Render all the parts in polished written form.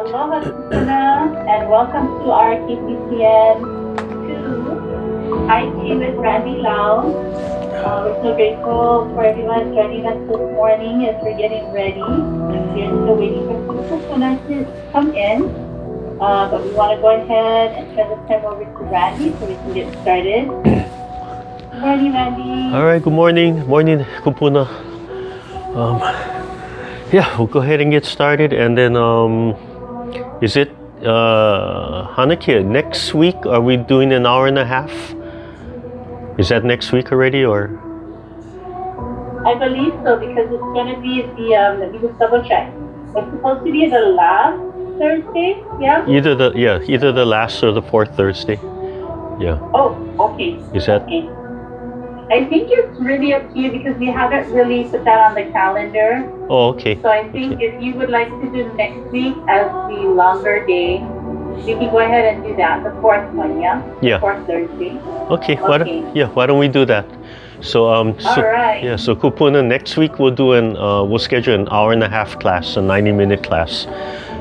Aloha Kūpuna, and welcome to our KPCN 2 High Tea with Randy Lau. We're so grateful for everyone joining us this morning as we're getting ready. We're still waiting for Kūpuna to come in, but we want to go ahead and turn this time over to Randy so we can get started. Good morning, Randy. All right, good morning. Morning, Kūpuna. Yeah, we'll go ahead and get started. And then, is it Hanukkah next week? Are we doing an hour and a half? Is that next week already, or? I believe so, because it's going to be let me just double check. It's supposed to be the last Thursday, yeah? Either the last or the fourth Thursday. Yeah. Oh, okay. Is that? Okay. I think it's really up to you because we haven't really put that on the calendar. Oh, okay. So I think if you would like to do next week as the longer day, we can go ahead and do that, the fourth one, yeah? Yeah. Fourth Thursday. Okay. Why don't we do that? So All right. Yeah. So Kūpuna, next week we'll do we'll schedule an hour and a half class, a 90-minute class,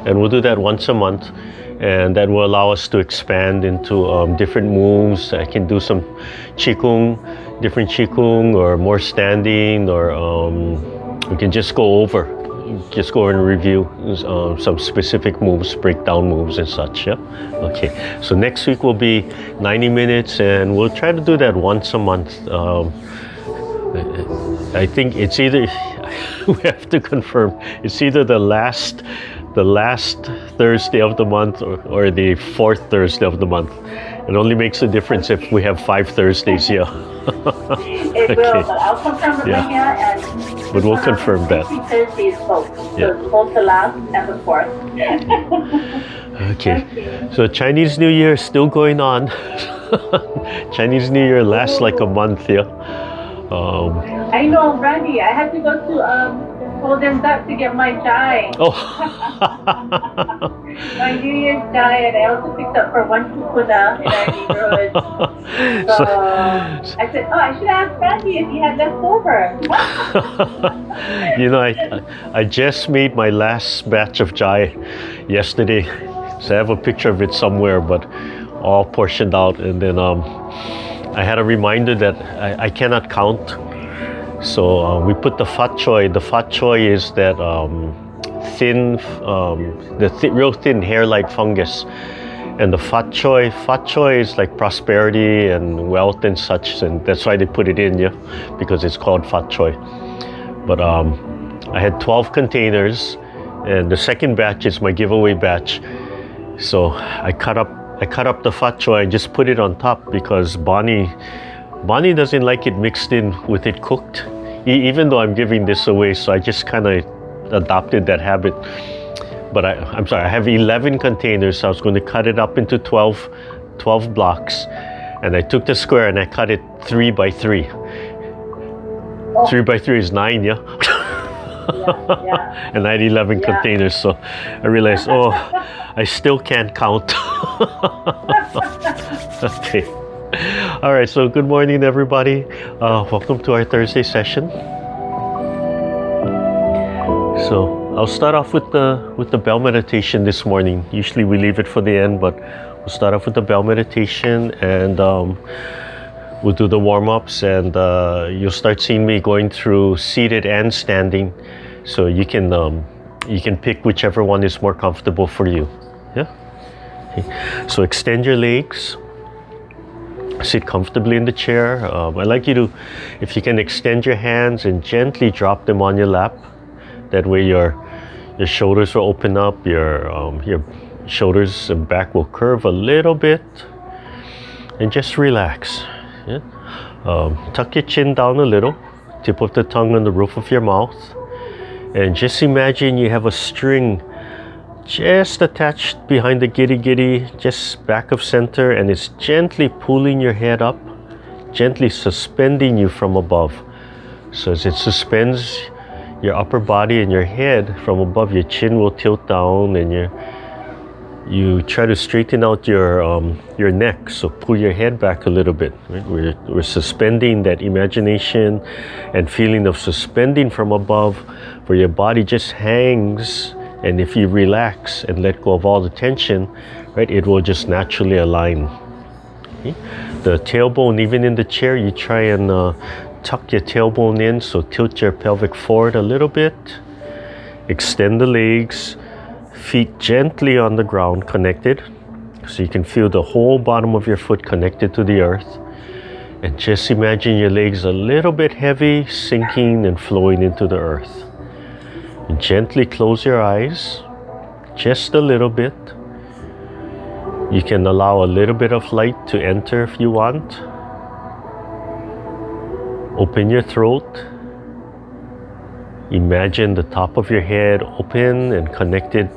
and we'll do that once a month. And that will allow us to expand into different moves. I can do some Qigong, different Qigong, or more standing, or we can just go over and review some specific moves, breakdown moves and such. Yeah. Okay. So next week will be 90 minutes, and we'll try to do that once a month. I think it's either we have to confirm. It's either the last Thursday of the month or the fourth Thursday of the month. It only makes a difference if we have 5 Thursdays, yeah. It will, but I'll confirm with Yeah. Maya, and But we'll confirm that. Thursday is both. Yeah. So it's both the last and the fourth. Okay. So Chinese New Year is still going on. Chinese New Year lasts like a month, yeah. I know, Randy. I had to go to Golden Duck to get my chai. Oh. My New Year's chai, and I also picked up for one Kūpuna in our neighborhood. So I said, I should ask Randy if he had leftover. You know, I just made my last batch of chai yesterday. So I have a picture of it somewhere, but all portioned out. And then I had a reminder that I cannot count. So we put the fat choy. The fat choy is that thin, real thin hair-like fungus. And the fat choy is like prosperity and wealth and such, and that's why they put it in, yeah, because it's called fat choy. But I had 12 containers, and the second batch is my giveaway batch. So I cut up the fat choy and just put it on top because Bonnie doesn't like it mixed in with it cooked, even though I'm giving this away. So I just kind of adopted that habit. But I'm sorry, I have 11 containers, so I was going to cut it up into 12 blocks. And I took the square and I cut it 3 by 3. Oh. 3 by 3 is 9, yeah? Yeah. And I had 11 containers, so I realized, I still can't count. Okay. All right, so good morning, everybody. Welcome to our Thursday session. So I'll start off with the bell meditation this morning. Usually we leave it for the end, but we'll start off with the bell meditation, and we'll do the warm-ups, and you'll start seeing me going through seated and standing. So you can pick whichever one is more comfortable for you. Yeah. Okay. So extend your legs. Sit comfortably in the chair. I'd like you to, if you can, extend your hands and gently drop them on your lap. That way your shoulders will open up, your shoulders and back will curve a little bit, and just relax. Yeah? Tuck your chin down a little, tip of the tongue on the roof of your mouth, and just imagine you have a string just attached behind the giddy, just back of center, and it's gently pulling your head up, gently suspending you from above. So as it suspends your upper body and your head from above, your chin will tilt down, and you try to straighten out your neck. So pull your head back a little bit. Right? We're suspending that imagination and feeling of suspending from above, where your body just hangs And if you relax and let go of all the tension, right, it will just naturally align. Okay? The tailbone, even in the chair, you try and tuck your tailbone in, so tilt your pelvic forward a little bit. Extend the legs, feet gently on the ground, connected. So you can feel the whole bottom of your foot connected to the earth. And just imagine your legs a little bit heavy, sinking and flowing into the earth. And gently close your eyes, just a little bit. You can allow a little bit of light to enter if you want. Open your throat. Imagine the top of your head open and connected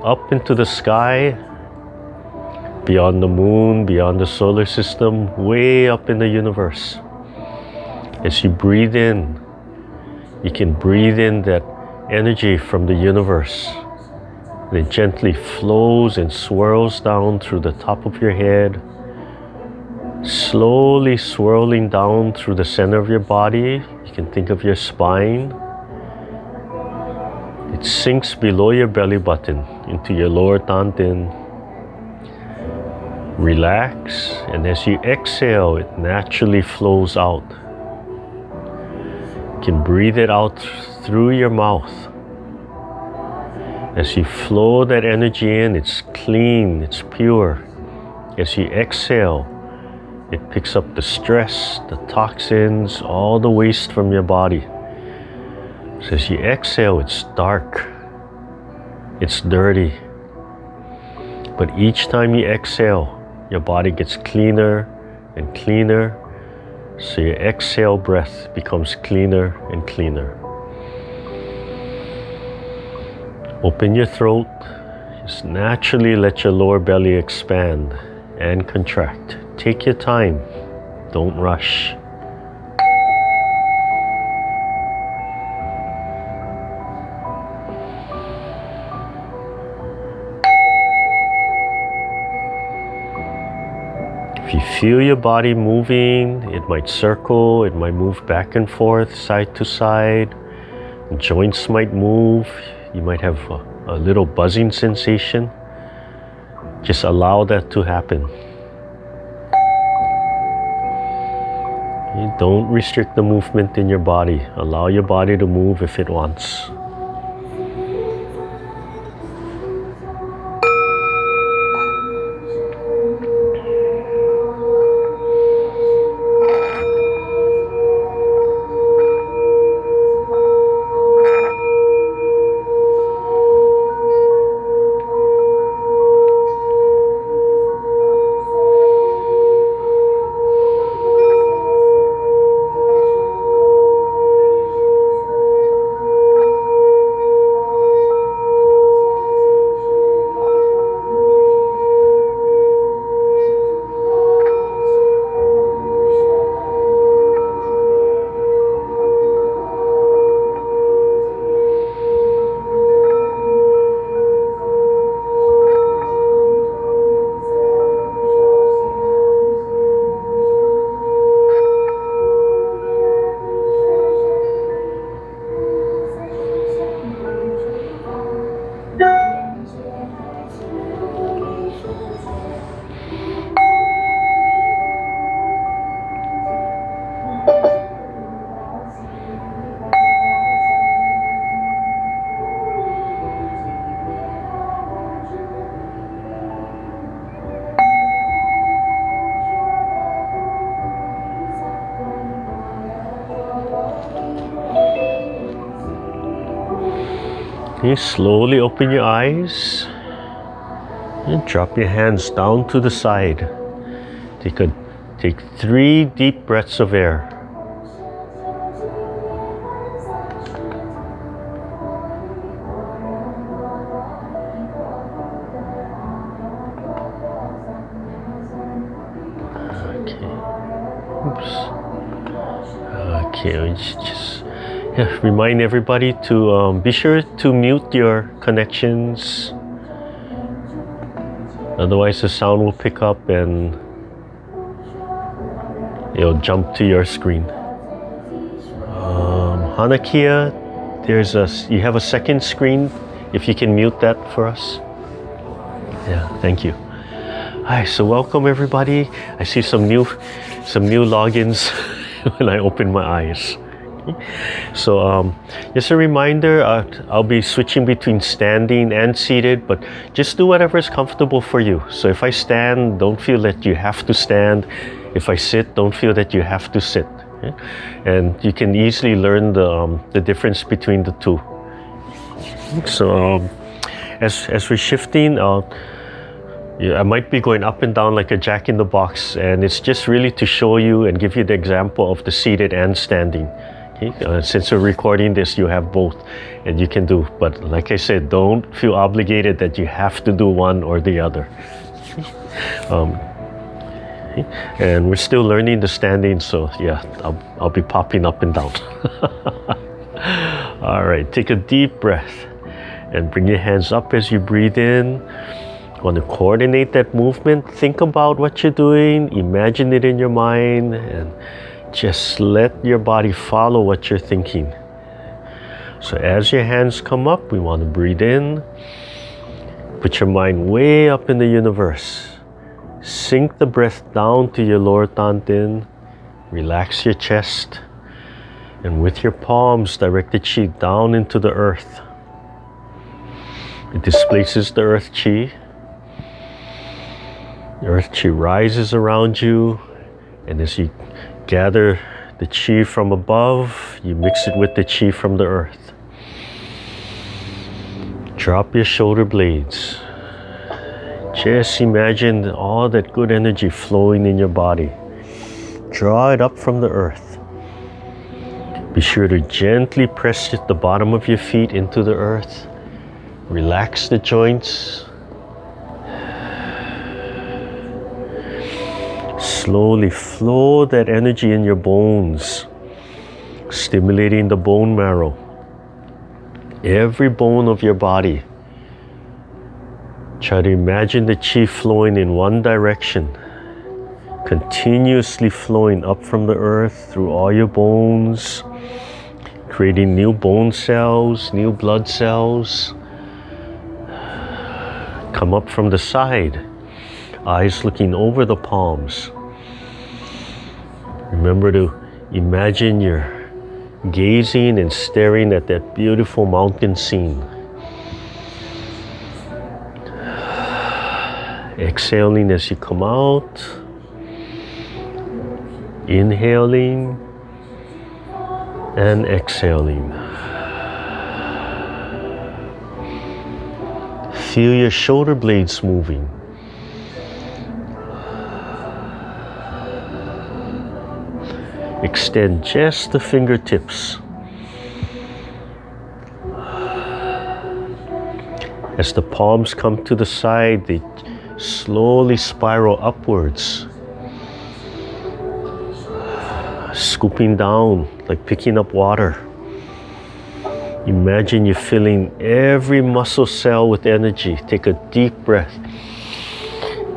up into the sky, beyond the moon, beyond the solar system, way up in the universe. As you breathe in, you can breathe in that energy from the universe. And it gently flows and swirls down through the top of your head, slowly swirling down through the center of your body. You can think of your spine. It sinks below your belly button into your lower dantian. Relax, and as you exhale, it naturally flows out. You can breathe it out through your mouth. As you flow that energy in, it's clean, it's pure. As you exhale, it picks up the stress, the toxins, all the waste from your body. So as you exhale, it's dark, it's dirty. But each time you exhale, your body gets cleaner and cleaner. So your exhale breath becomes cleaner and cleaner. Open your throat. Just naturally let your lower belly expand and contract. Take your time. Don't rush. If you feel your body moving, it might circle, it might move back and forth, side to side. Joints might move. You might have a little buzzing sensation. Just allow that to happen. You don't restrict the movement in your body. Allow your body to move if it wants. You slowly open your eyes and drop your hands down to the side. Take 3 deep breaths of air. Okay. Oops. Okay, remind everybody to be sure to mute your connections. Otherwise the sound will pick up and it'll jump to your screen. Hanakia, you have a second screen if you can mute that for us. Yeah, thank you. Hi, so welcome everybody. I see some new logins when I open my eyes. So just a reminder, I'll be switching between standing and seated, but just do whatever is comfortable for you. So if I stand, don't feel that you have to stand. If I sit, don't feel that you have to sit. Okay? And you can easily learn the difference between the two. So as we're shifting, I might be going up and down like a jack in the box, and it's just really to show you and give you the example of the seated and standing. Okay? Since we're recording this, you have both, and you can do. But like I said, don't feel obligated that you have to do one or the other. And we're still learning the standing, so yeah, I'll be popping up and down. All right, take a deep breath and bring your hands up as you breathe in. Want to coordinate that movement. Think about what you're doing, imagine it in your mind, and just let your body follow what you're thinking. So as your hands come up, we want to breathe in. Put your mind way up in the universe. Sink the breath down to your lower dantian. Relax your chest. And with your palms, direct the chi down into the earth. It displaces the earth chi. The earth chi rises around you, and as you gather the chi from above, you mix it with the chi from the earth. Drop your shoulder blades. Just imagine all that good energy flowing in your body. Draw it up from the earth. Be sure to gently press the bottom of your feet into the earth. Relax the joints. Slowly flow that energy in your bones, stimulating the bone marrow. Every bone of your body. Try to imagine the chi flowing in one direction, continuously flowing up from the earth through all your bones, creating new bone cells, new blood cells. Come up from the side, eyes looking over the palms. Remember to imagine you're gazing and staring at that beautiful mountain scene. Exhaling as you come out. Inhaling and exhaling. Feel your shoulder blades moving. Extend just the fingertips. As the palms come to the side, they slowly spiral upwards. Scooping down like picking up water. Imagine you're filling every muscle cell with energy. Take a deep breath.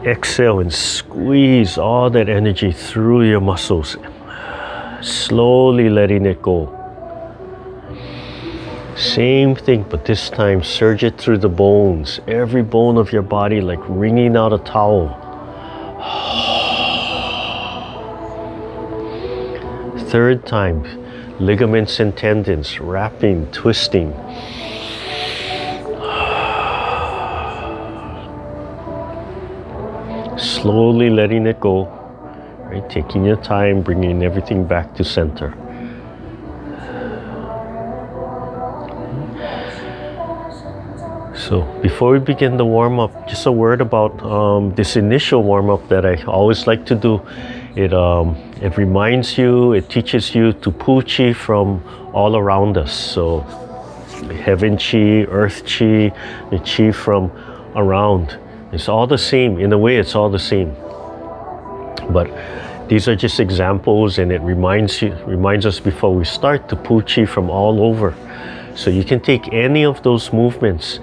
Exhale and squeeze all that energy through your muscles. Slowly letting it go. Same thing, but this time surge it through the bones. Every bone of your body like wringing out a towel. Third time, ligaments and tendons, wrapping, twisting. Slowly letting it go. Right? Taking your time, bringing everything back to center. So before we begin the warm-up, just a word about this initial warm-up that I always like to do. It reminds you, it teaches you to pull chi from all around us. So heaven chi, earth chi, the chi from around. It's all the same. In a way, it's all the same. But these are just examples, and it reminds us before we start to pull chi from all over. So you can take any of those movements,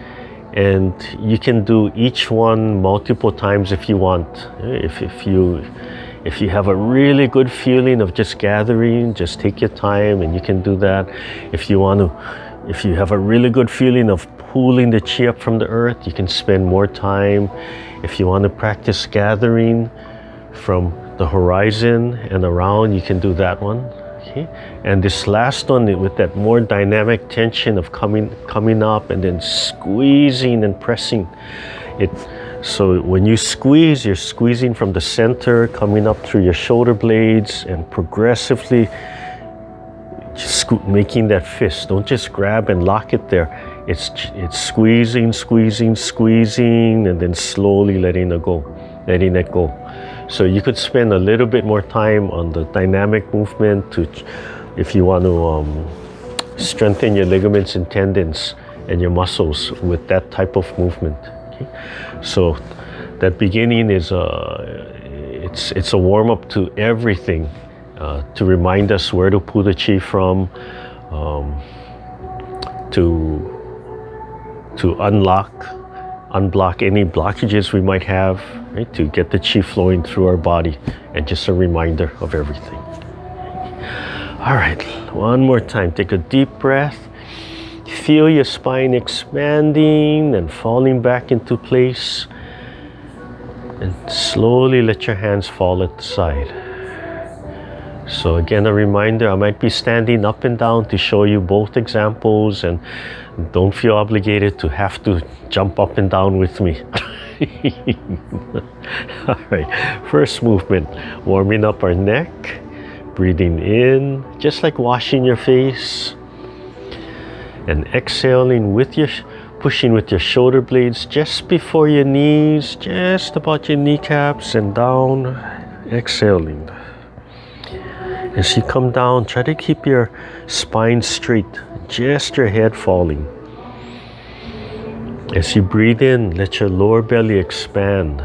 and you can do each one multiple times if you want. If you have a really good feeling of just gathering, just take your time and you can do that. If you have a really good feeling of pulling the chi up from the earth. You can spend more time. If you want to practice gathering from the horizon and around, you can do that one. Okay. And this last one with that more dynamic tension of coming up and then squeezing and pressing it. So when you squeeze, you're squeezing from the center, coming up through your shoulder blades and progressively just making that fist. Don't just grab and lock it there. It's squeezing, squeezing, squeezing, and then slowly letting it go. So you could spend a little bit more time on the dynamic movement if you want to strengthen your ligaments and tendons and your muscles with that type of movement. Okay? So that beginning is it's a warm up to everything, to remind us where to pull the chi from, to unblock any blockages we might have, right? To get the chi flowing through our body, and just a reminder of everything. All right, one more time. Take a deep breath. Feel your spine expanding and falling back into place. And slowly let your hands fall at the side. So again, a reminder, I might be standing up and down to show you both examples, and don't feel obligated to have to jump up and down with me. All right, first movement, warming up our neck, breathing in, just like washing your face, and exhaling with pushing with your shoulder blades just before your knees, just about your kneecaps, and down, exhaling. As you come down, try to keep your spine straight, just your head falling. As you breathe in, let your lower belly expand,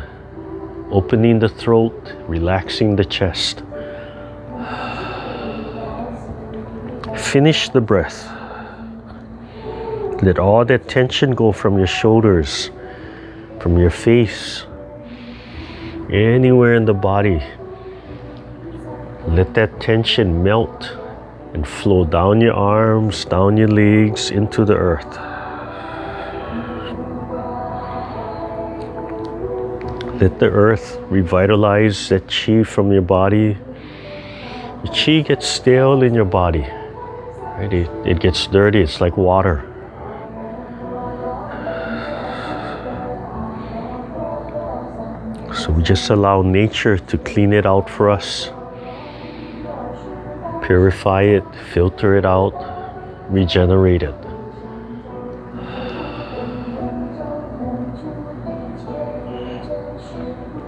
opening the throat, relaxing the chest. Finish the breath. Let all that tension go from your shoulders, from your face, anywhere in the body. Let that tension melt and flow down your arms, down your legs, into the earth. Let the earth revitalize that chi from your body. The chi gets stale in your body, right? It gets dirty, it's like water. So we just allow nature to clean it out for us. Purify it, filter it out, regenerate it.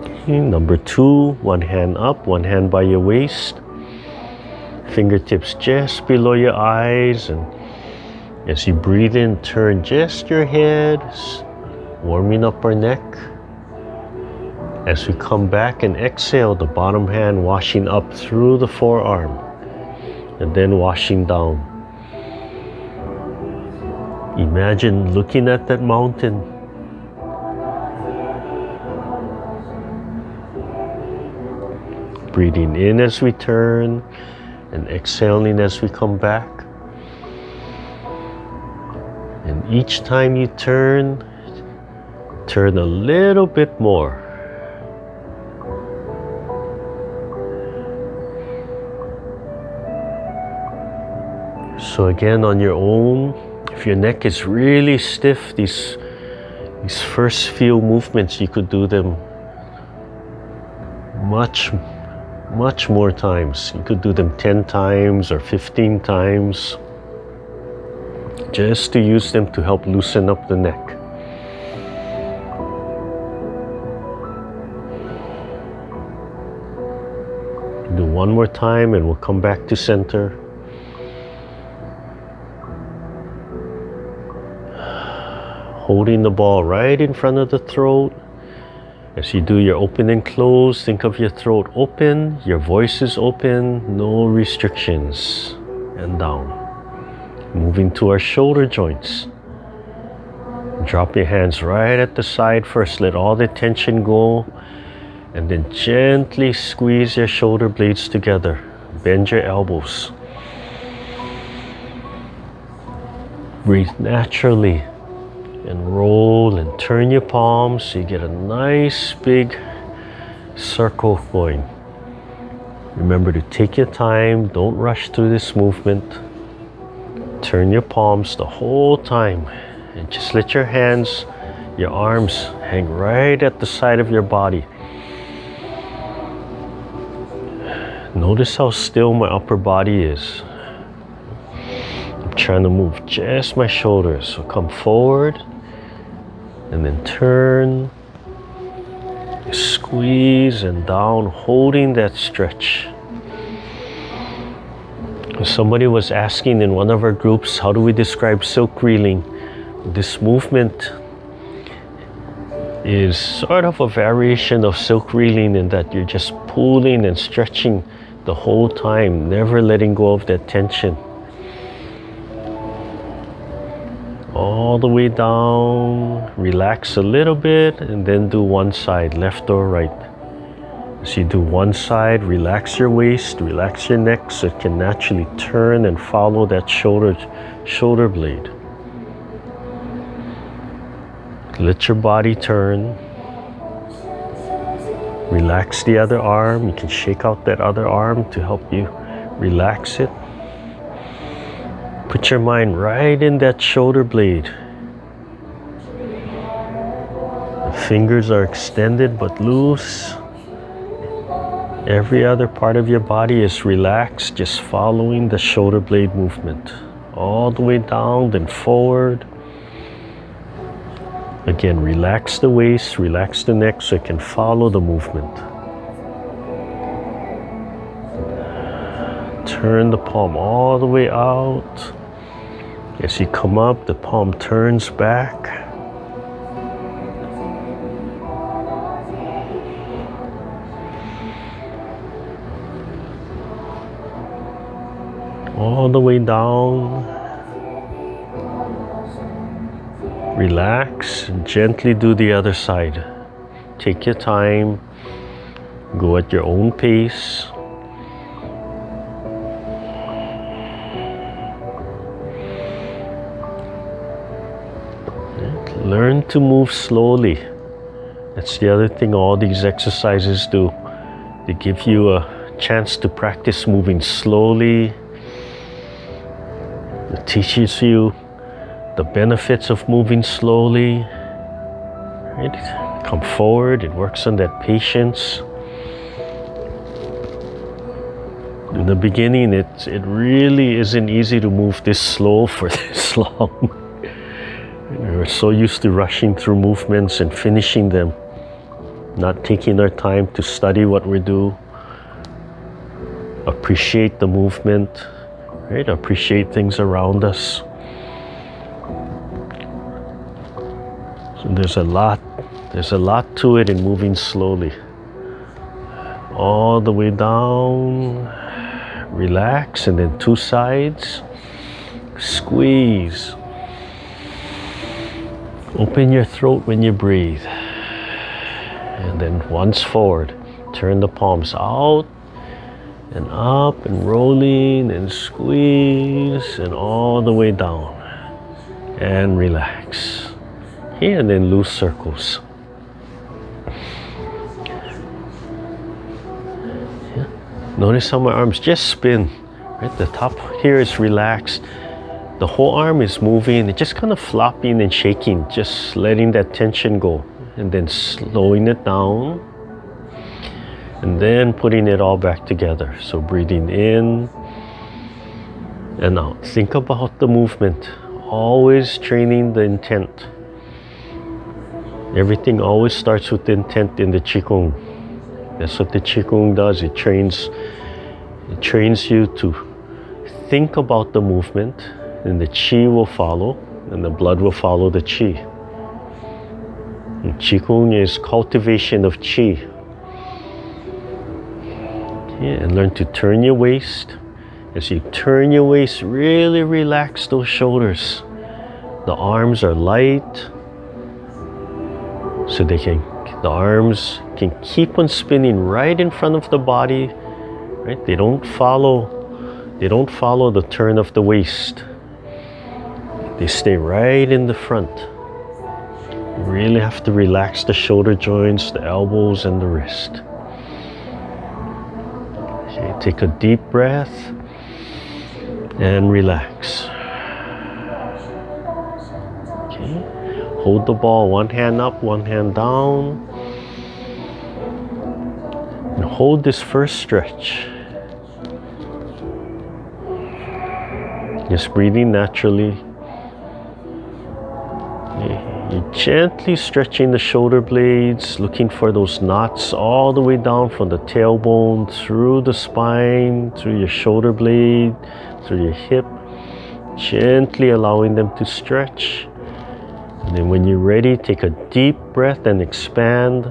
Okay, number 2, one hand up, one hand by your waist. Fingertips just below your eyes, and as you breathe in, turn just your head, warming up our neck. As we come back and exhale, the bottom hand washing up through the forearm, and then washing down. Imagine looking at that mountain. Breathing in as we turn and exhaling as we come back. And each time you turn a little bit more. So again, on your own, if your neck is really stiff, these first few movements, you could do them much more times. You could do them 10 times or 15 times, just to use them to help loosen up the neck. Do one more time and we'll come back to center. Holding the ball right in front of the throat. As you do your open and close, think of your throat open, your voice is open, no restrictions, and down. Moving to our shoulder joints. Drop your hands right at the side first, let all the tension go, and then gently squeeze your shoulder blades together. Bend your elbows. Breathe naturally. and roll and turn your palms so you get a nice big circle going. Remember to take your time, don't rush through this movement. Turn your palms the whole time and just let your hands, your arms hang right at the side of your body. Notice how still my upper body is. I'm trying to move just my shoulders. So come forward and then turn, squeeze and down, holding that stretch. Somebody was asking in one of our groups, how do we describe silk reeling? This movement is sort of a variation of silk reeling in that you're just pulling and stretching the whole time, never letting go of that tension. All the way down, relax a little bit and then do one side, left or right. As you do one side, relax your waist, relax your neck so it can naturally turn and follow that shoulder blade. Let your body turn. Relax the other arm. You can shake out that other arm to help you relax it. Put your mind right in that shoulder blade. The fingers are extended but loose. Every other part of your body is relaxed, just following the shoulder blade movement. All the way down, then forward. Again, relax the waist, relax the neck so it can follow the movement. Turn the palm all the way out. As you come up, the palm turns back. All the way down. Relax and gently do the other side. Take your time. Go at your own pace. Learn to move slowly. That's the other thing all these exercises do. They give you a chance to practice moving slowly. It teaches you the benefits of moving slowly. Right? Come forward, it works on that patience. In the beginning, it really isn't easy to move this slow for this long. We're so used to rushing through movements and finishing them, not taking our time to study what we do, appreciate the movement, right? Appreciate things around us. So there's a lot to it in moving slowly. All the way down, relax, and then two sides, squeeze. Open your throat when you breathe. And then once forward, turn the palms out and up and rolling and squeeze and all the way down. And relax. Here and then loose circles. Yeah. Notice how my arms just spin. Right? The top here is relaxed. The whole arm is moving, it's just kind of flopping and shaking, just letting that tension go. And then slowing it down. And then putting it all back together. So breathing in and out. Think about the movement. Always training the intent. Everything always starts with intent in the Qigong. That's what the Qigong does. It trains you to think about the movement. And the Qi will follow, and the blood will follow the Qi. And Qigong is cultivation of Qi. Yeah, and learn to turn your waist. As you turn your waist, really relax those shoulders. The arms are light, so the arms can keep on spinning right in front of the body. Right? They don't follow the turn of the waist. They stay right in the front. Really have to relax the shoulder joints, the elbows, and the wrist. Okay, take a deep breath and relax. Okay, hold the ball, one hand up, one hand down. And hold this first stretch. Just breathing naturally. You're gently stretching the shoulder blades, looking for those knots all the way down from the tailbone, through the spine, through your shoulder blade, through your hip. Gently allowing them to stretch. And then when you're ready, take a deep breath and expand.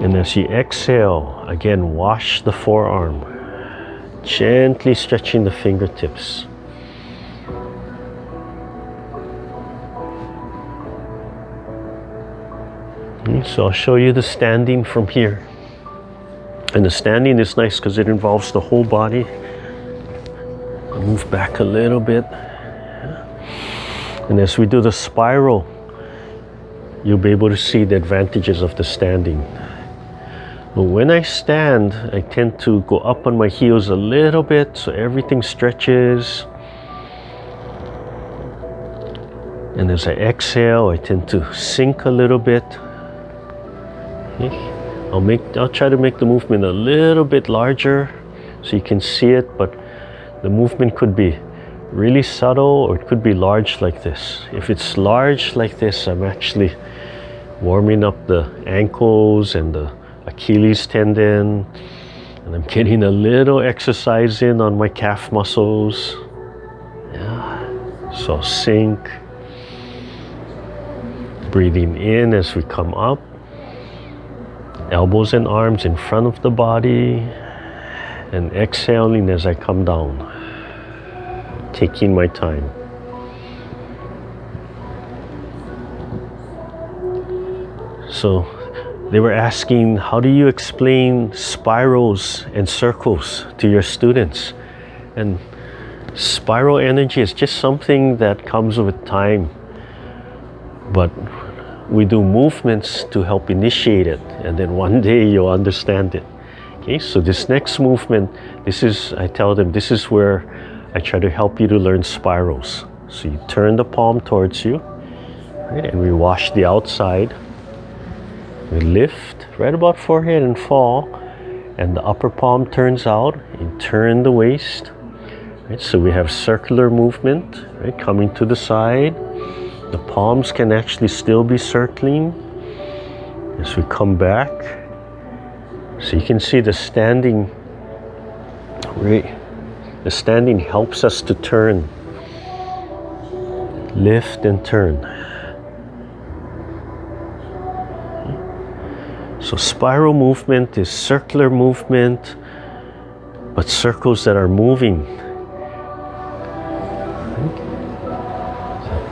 And as you exhale, again, wash the forearm. Gently stretching the fingertips. So I'll show you the standing from here. And the standing is nice because it involves the whole body. Move back a little bit. And as we do the spiral, you'll be able to see the advantages of the standing. But when I stand, I tend to go up on my heels a little bit so everything stretches. And as I exhale, I tend to sink a little bit. Okay. I'll try to make the movement a little bit larger so you can see it, but the movement could be really subtle or it could be large like this. If it's large like this, I'm actually warming up the ankles and the Achilles tendon, and I'm getting a little exercise in on my calf muscles. Yeah. So sink. Breathing in as we come up. Elbows and arms in front of the body, and exhaling as I come down, taking my time. So they were asking, how do you explain spirals and circles to your students? And spiral energy is just something that comes with time, but we do movements to help initiate it, and then one day you'll understand it. Okay, so this next movement, I tell them, this is where I try to help you to learn spirals. So you turn the palm towards you, right, and we wash the outside. We lift right about forehead and fall, and the upper palm turns out, and turn the waist. Right, so we have circular movement, right, coming to the side. The palms can actually still be circling as we come back. So you can see the standing, right? The standing helps us to turn, lift and turn. So spiral movement is circular movement, but circles that are moving.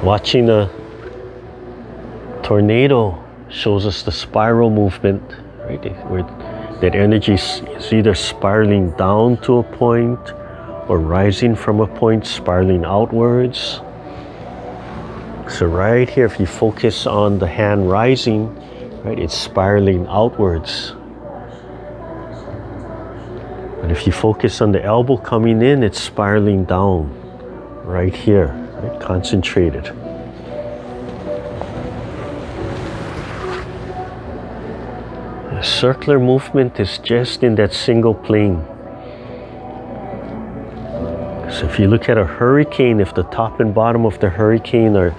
Watching a tornado shows us the spiral movement, right? Where that energy is either spiraling down to a point or rising from a point, spiraling outwards. So right here, if you focus on the hand rising, right, it's spiraling outwards. But if you focus on the elbow coming in, it's spiraling down right here. Right, concentrated. The circular movement is just in that single plane. So if you look at a hurricane, if the top and bottom of the hurricane are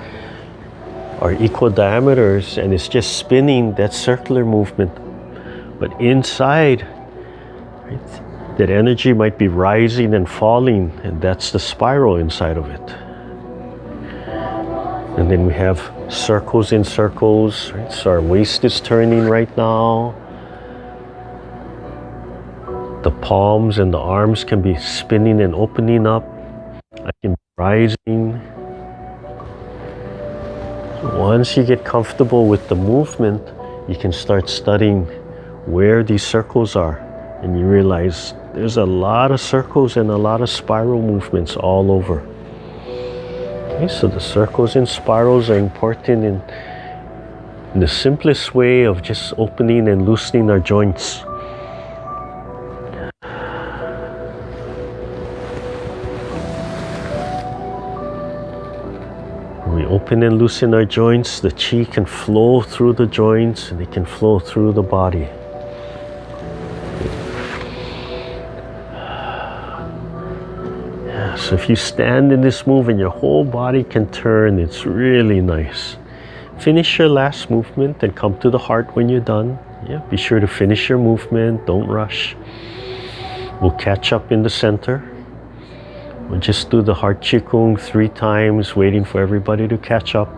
equal diameters and it's just spinning, that's circular movement. But inside, right, that energy might be rising and falling, and that's the spiral inside of it. And then we have circles in circles, right? So our waist is turning right now. The palms and the arms can be spinning and opening up. I can be rising. Once you get comfortable with the movement, you can start studying where these circles are. And you realize there's a lot of circles and a lot of spiral movements all over. Okay, so the circles and spirals are important in the simplest way of just opening and loosening our joints. When we open and loosen our joints, the chi can flow through the joints and it can flow through the body. So if you stand in this movement, your whole body can turn. It's really nice. Finish your last movement and come to the heart when you're done. Yeah, be sure to finish your movement. Don't rush. We'll catch up in the center. We'll just do the heart Qigong 3 times, waiting for everybody to catch up.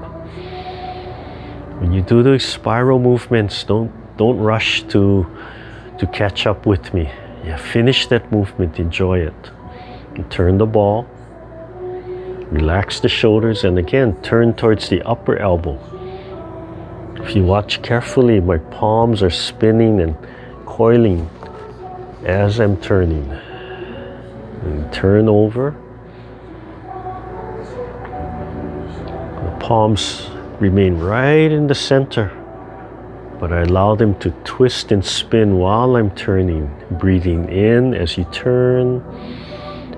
When you do those spiral movements, don't rush to catch up with me. Yeah, finish that movement. Enjoy it. And turn the ball, relax the shoulders, and again turn towards the upper elbow. If you watch carefully, my palms are spinning and coiling as I'm turning. And turn over. The palms remain right in the center, but I allow them to twist and spin while I'm turning, breathing in as you turn.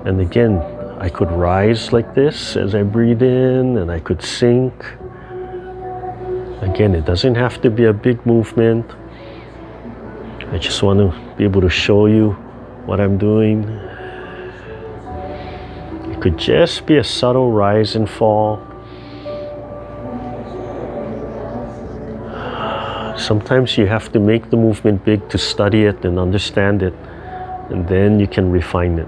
And again, I could rise like this as I breathe in, and I could sink. Again, it doesn't have to be a big movement. I just want to be able to show you what I'm doing. It could just be a subtle rise and fall. Sometimes you have to make the movement big to study it and understand it, and then you can refine it.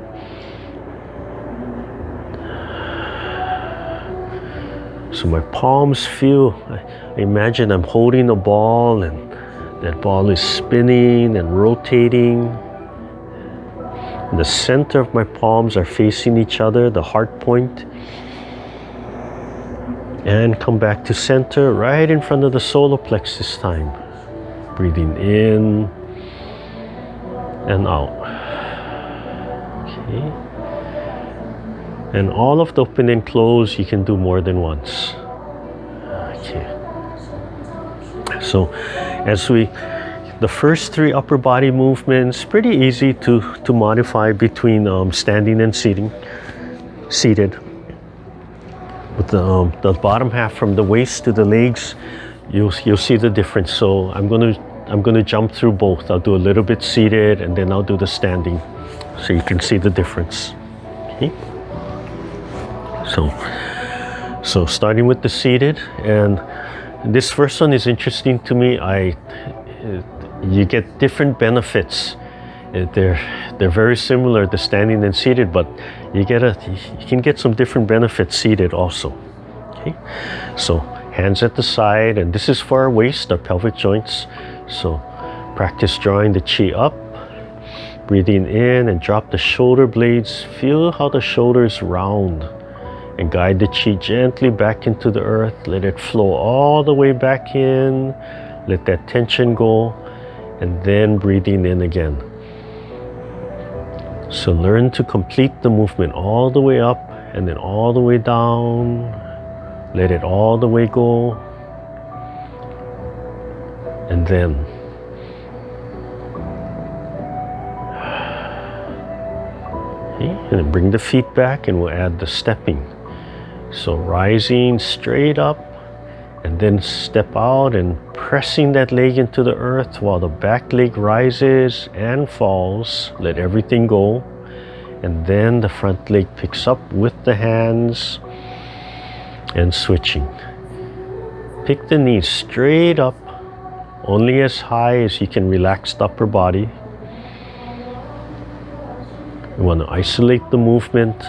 So my palms feel, I imagine I'm holding a ball and that ball is spinning and rotating. And the center of my palms are facing each other, the heart point. And come back to center, right in front of the solar plexus this time. Breathing in and out. Okay. And all of the open and close you can do more than once. Okay. So as the first 3 upper body movements, pretty easy to modify between standing and seated. With the bottom half from the waist to the legs, you'll see the difference. So I'm gonna jump through both. I'll do a little bit seated and then I'll do the standing, so you can see the difference. Okay. So starting with the seated, and this first one is interesting to me. You get different benefits. They're very similar to standing and seated, but you can get some different benefits seated also. Okay, so hands at the side, and this is for our waist, our pelvic joints. So practice drawing the chi up, breathing in, and drop the shoulder blades. Feel how the shoulders round. And guide the chi gently back into the earth. Let it flow all the way back in. Let that tension go. And then breathing in again. So learn to complete the movement all the way up and then all the way down. Let it all the way go. And then. Okay, and then bring the feet back and we'll add the stepping. So rising straight up and then step out and pressing that leg into the earth while the back leg rises and falls. Let everything go. And then the front leg picks up with the hands and switching. Pick the knees straight up, only as high as you can relax the upper body. You want to isolate the movement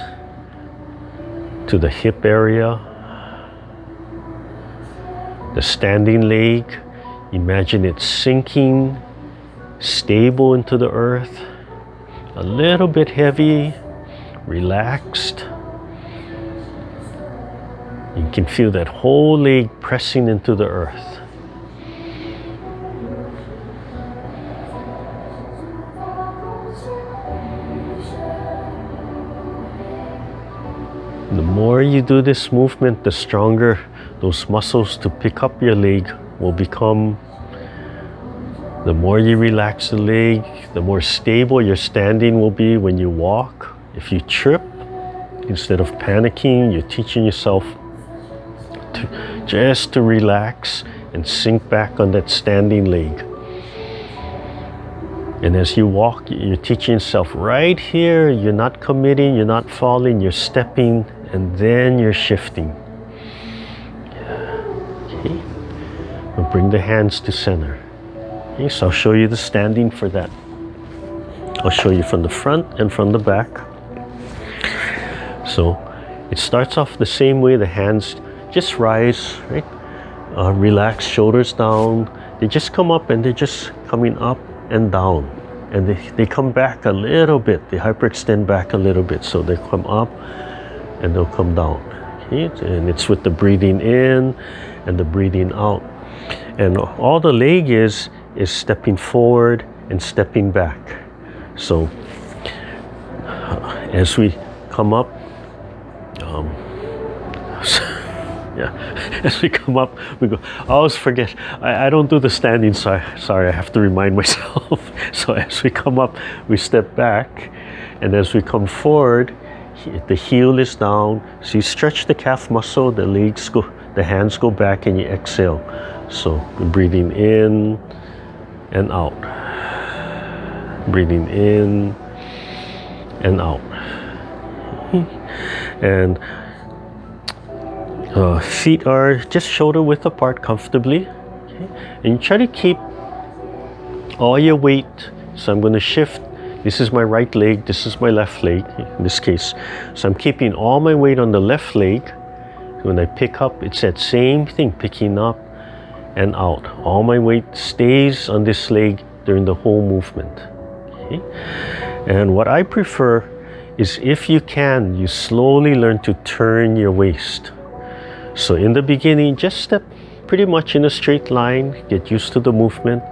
to the hip area. The standing leg, imagine it sinking, stable into the earth, a little bit heavy, relaxed. You can feel that whole leg pressing into the earth. The more you do this movement, the stronger those muscles to pick up your leg will become. The more you relax the leg, the more stable your standing will be when you walk. If you trip, instead of panicking, you're teaching yourself just to relax and sink back on that standing leg. And as you walk, you're teaching yourself right here, you're not committing, you're not falling, you're stepping, and then you're shifting. Okay. We'll bring the hands to center. Okay, so I'll show you the standing for that. I'll show you from the front and from the back. So it starts off the same way. The hands just rise, right? Relax, shoulders down. They just come up and they're just coming up and down. And they come back a little bit. They hyperextend back a little bit. So they come up and they'll come down. Okay? And it's with the breathing in and the breathing out. And all the leg is stepping forward and stepping back. So as we come up, as we come up, we go. I always forget. I don't do the standing, so sorry. I have to remind myself. So as we come up, we step back, and as we come forward, the heel is down. So you stretch the calf muscle. The legs go. The hands go back, and you exhale. So you're breathing in and out. Breathing in and out. And feet are just shoulder width apart comfortably. Okay? And you try to keep all your weight. So I'm going to shift. This is my right leg. This is my left leg in this case. So I'm keeping all my weight on the left leg. When I pick up, it's that same thing, picking up and out. All my weight stays on this leg during the whole movement. Okay? And what I prefer is, if you can, you slowly learn to turn your waist. So in the beginning, just step pretty much in a straight line, get used to the movement,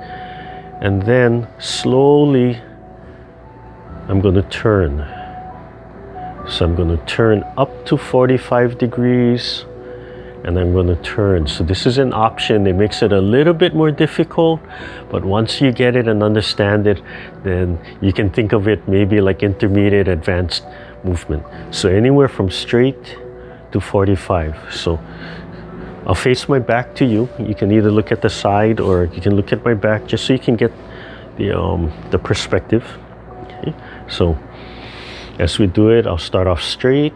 and then slowly I'm going to turn. So I'm going to turn up to 45 degrees, and I'm going to turn. So this is an option. It makes it a little bit more difficult, but once you get it and understand it, then you can think of it maybe like intermediate advanced movement. So anywhere from straight to 45. So I'll face my back to you. You can either look at the side or you can look at my back, just so you can get the perspective. Okay? So as we do it, I'll start off straight,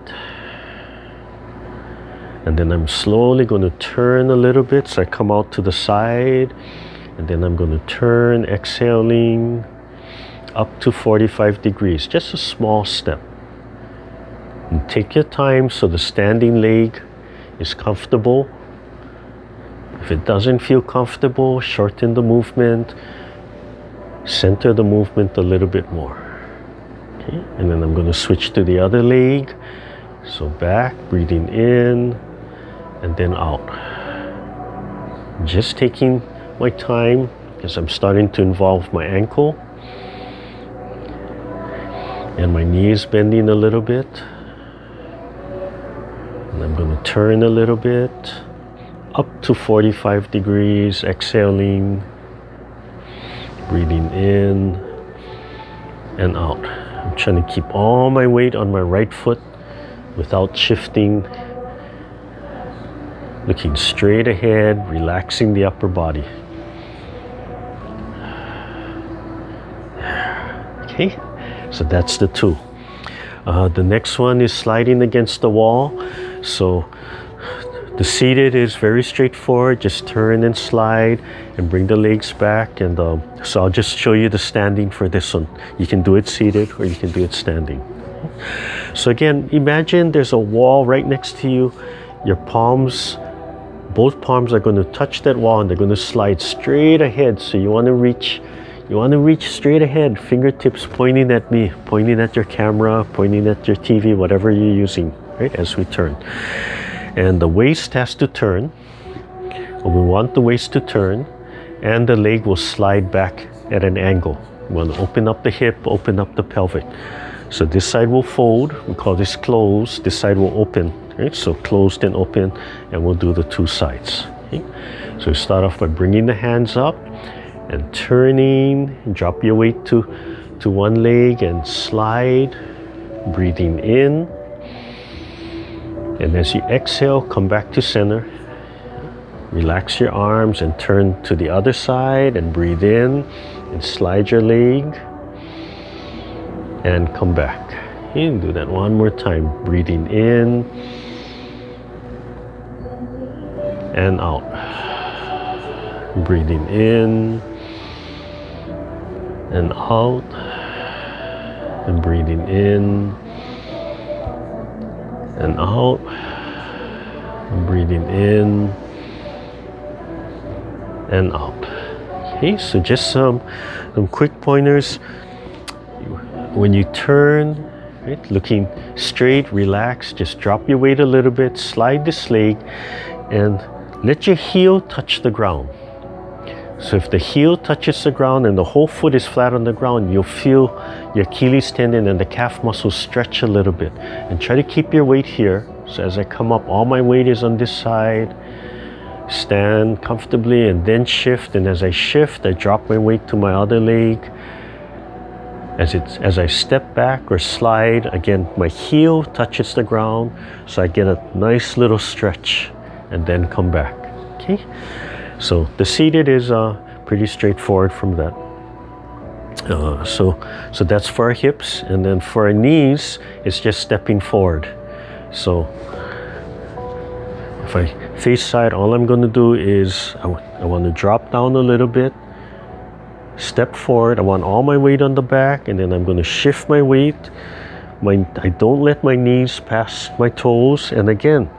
and then I'm slowly going to turn a little bit. So I come out to the side, and then I'm going to turn, exhaling up to 45 degrees. Just a small step. And take your time so the standing leg is comfortable. If it doesn't feel comfortable, shorten the movement, center the movement a little bit more. Okay? And then I'm going to switch to the other leg. So back, breathing in, and then out. Just taking my time, because I'm starting to involve my ankle. And my knee is bending a little bit. And I'm going to turn a little bit, up to 45 degrees, exhaling, breathing in and out. I'm trying to keep all my weight on my right foot without shifting, looking straight ahead, relaxing the upper body. Okay, so that's the two. The next one is sliding against the wall. So the seated is very straightforward. Just turn and slide and bring the legs back. And so I'll just show you the standing for this one. You can do it seated or you can do it standing. So again, imagine there's a wall right next to you. Your palms, both palms are going to touch that wall, and they're going to slide straight ahead. So you want to reach straight ahead, fingertips pointing at me, pointing at your camera, pointing at your TV, whatever you're using, right, as we turn. And the waist has to turn. We want the waist to turn, and the leg will slide back at an angle. You want to open up the hip, open up the pelvic. So this side will fold, we call this closed, this side will open, right? So closed and open, and we'll do the two sides. Okay? So we start off by bringing the hands up and turning, drop your weight to one leg and slide, breathing in. And as you exhale, come back to center. Relax your arms and turn to the other side and breathe in and slide your leg and come back. You can do that one more time. Breathing in and out. Breathing in and out. And breathing in and out. And breathing in and out. Okay, so just some quick pointers. When you turn, right, looking straight, relax, just drop your weight a little bit, slide this leg, and let your heel touch the ground. So if the heel touches the ground and the whole foot is flat on the ground, you'll feel your Achilles tendon and the calf muscles stretch a little bit. And try to keep your weight here. So as I come up, all my weight is on this side. Stand comfortably and then shift. And as I shift, I drop my weight to my other leg. As I step back or slide, again, my heel touches the ground, so I get a nice little stretch and then come back. Okay, so the seated is pretty straightforward from that. So that's for our hips, and then for our knees, it's just stepping forward. So if I face side, all I'm going to do is I want to drop down a little bit. Step forward. I want all my weight on the back, and then I'm going to shift my weight. I don't let my knees pass my toes, and again,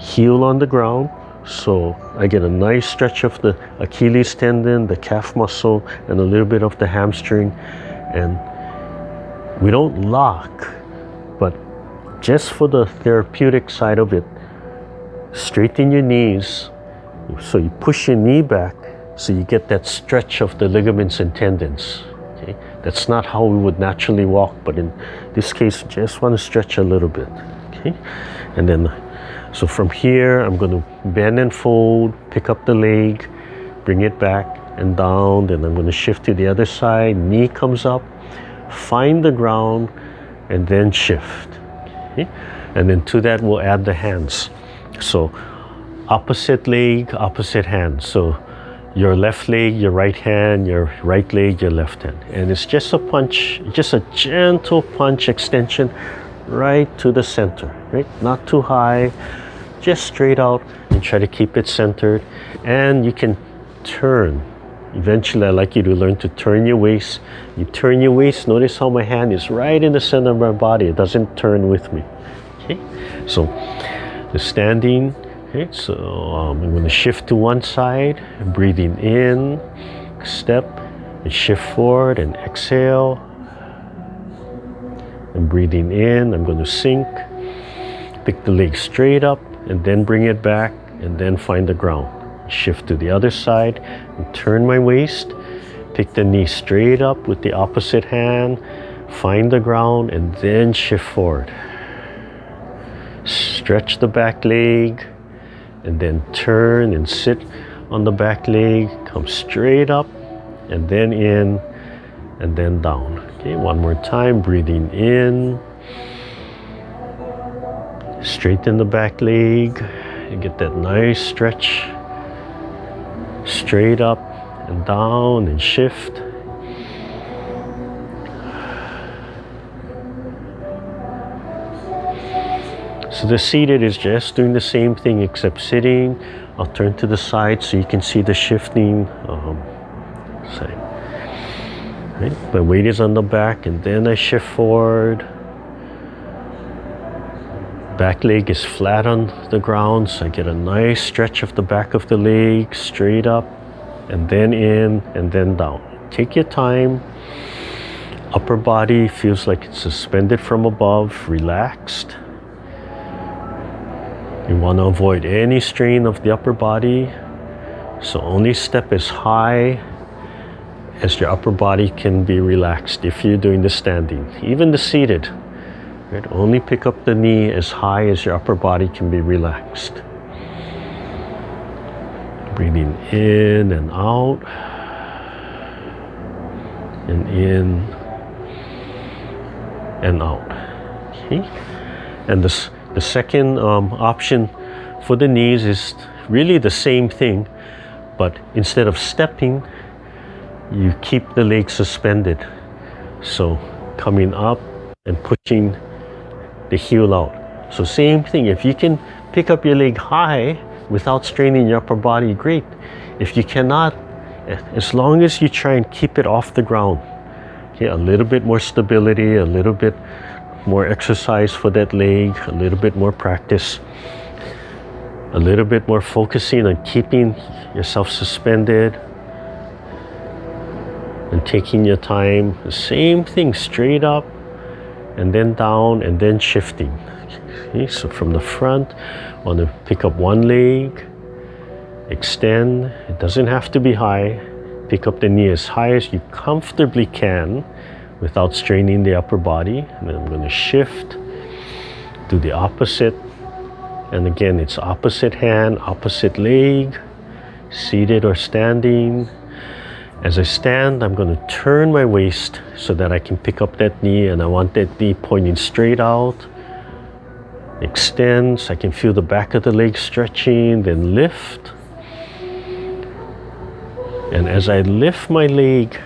heel on the ground, so I get a nice stretch of the Achilles tendon, the calf muscle, and a little bit of the hamstring. And we don't lock, but just for the therapeutic side of it, straighten your knees, so you push your knee back, so you get that stretch of the ligaments and tendons. Okay? That's not how we would naturally walk, but in this case, just want to stretch a little bit. Okay? And then, so from here, I'm going to bend and fold, pick up the leg, bring it back and down. Then I'm going to shift to the other side. Knee comes up, find the ground, and then shift. Okay? And then to that, we'll add the hands. So opposite leg, opposite hand. So your left leg, your right hand, your right leg, your left hand. And it's just a punch, just a gentle punch extension right to the center, right? Not too high, just straight out, and try to keep it centered. And you can turn. Eventually, I'd like you to learn to turn your waist. You turn your waist, notice how my hand is right in the center of my body. It doesn't turn with me. Okay, so the standing. Okay, so I'm going to shift to one side, breathing in, step, and shift forward, and exhale. And breathing in, I'm going to sink, pick the leg straight up, and then bring it back, and then find the ground. Shift to the other side, and turn my waist, pick the knee straight up with the opposite hand, find the ground, and then shift forward. Stretch the back leg, and then turn and sit on the back leg, come straight up, and then in, and then down. Okay, one more time, breathing in, straighten the back leg, and get that nice stretch, straight up and down, and shift. So the seated is just doing the same thing except sitting. I'll turn to the side so you can see the shifting side. Right? My weight is on the back, and then I shift forward. Back leg is flat on the ground, so I get a nice stretch of the back of the leg, straight up, and then in, and then down. Take your time. Upper body feels like it's suspended from above, relaxed. You want to avoid any strain of the upper body, so only step as high as your upper body can be relaxed if you're doing the standing. Even the seated, right? Only pick up the knee as high as your upper body can be relaxed. Breathing in and out, and in and out. Okay? And the second option for the knees is really the same thing, but instead of stepping, you keep the leg suspended. So coming up and pushing the heel out. So same thing, if you can pick up your leg high without straining your upper body, great. If you cannot, as long as you try and keep it off the ground. Okay, a little bit more stability, a little bit more exercise for that leg, a little bit more practice, a little bit more focusing on keeping yourself suspended and taking your time. The same thing, straight up and then down and then shifting. Okay, so from the front, want to pick up one leg, extend. It doesn't have to be high. Pick up the knee as high as you comfortably can without straining the upper body. And then I'm going to shift, do the opposite. And again, it's opposite hand, opposite leg, seated or standing. As I stand, I'm going to turn my waist so that I can pick up that knee, and I want that knee pointing straight out. Extend, so I can feel the back of the leg stretching, then lift. And as I lift my leg,